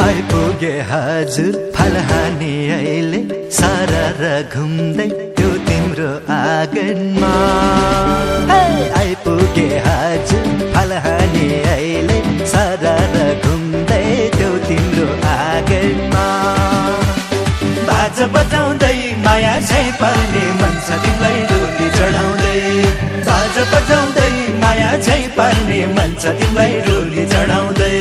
आइपुगे हजुर फलहानी अहिले सारा र घुम्दै त्यो तिम्रो आँगनमा आइपुगे हजुर फलहानी अहिले सारा र घुम्दै त्यो तिम्रो आँगनमा बाजा बजाउँदै माया झै पर्ने मन छ तिमीलाई डोली चढाउँदै बाजा बजाउँदै माया झै पर्ने मन छ तिमीलाई डोली चढाउँदै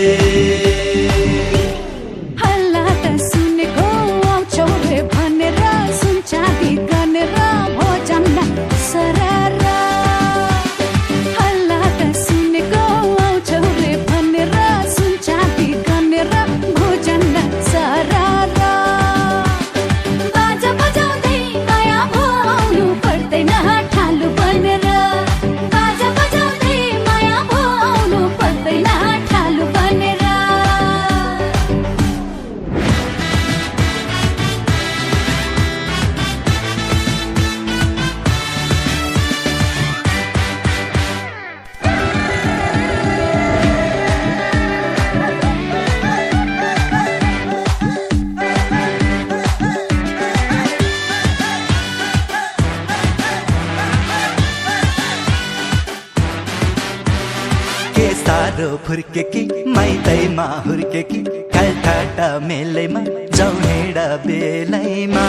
सारो फुर्केकी माइतैमा हुर्केकी कालठाटा मेलैमा जौहेडा बेलैमा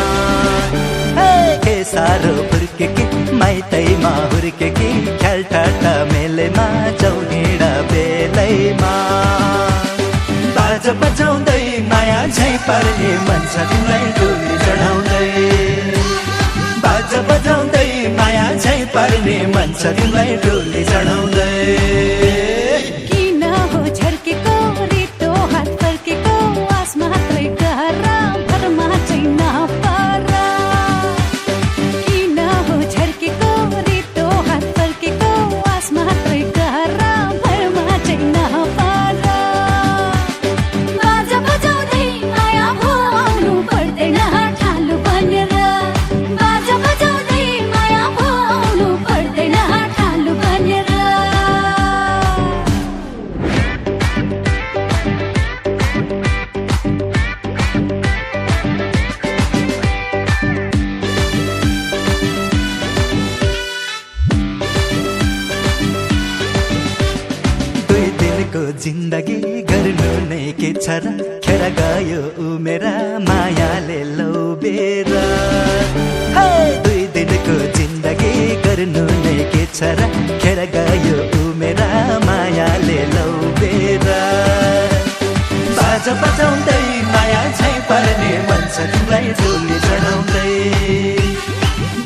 के सारो फुर्केकी माइतैमा हुर्केकी कालठाटा मेलैमा जौहेडा बेलैमा बाजा बजाउँदै माया झै पर्ने मन छ तिमीलाई डोली चढाउँदै बाजा बजाउँदै माया झै पर्ने मन छ तिमीलाई डोली चढाउँदै जिन्दगी गर्नु नै के छ र खेर गयो उमेर मायाले लौबेर दुई दिनको जिन्दगी गर्नु नै के छ र खेर गयो उमेर मायाले लौबेर बाजा बजाउँदै माया झै पर्ने मन छ तिमीलाई डोली चढाउँदै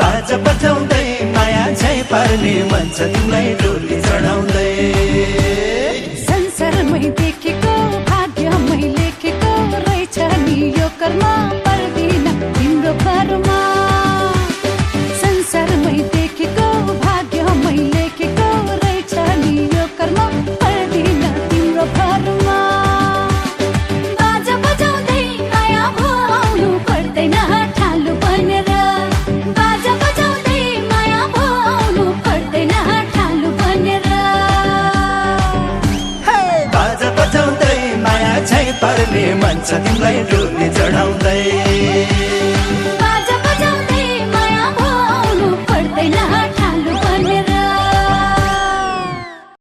बाजा बजाउँदै माया झै पर्ने मन छ तिमीलाई डोली चढाउँदै संसारमै देखेको भाग्यमै लेखेको रहेछ नि यो कर्म पर्दिन तिम्रो भरमा संसारमै देखेको भाग्यमै लेखेको रहेछ नि यो कर्म पर्दिन तिम्रो भरमा बाजा बजाउँदै माया आउनु पर्दैन ठालु बनेर बाजा बजाउँदै माया आउनु पर्दैन ठालु बनेर बाजा बजाउँदै माया झै पर्ने मन छ तिमीलाई डोली चढाउँदै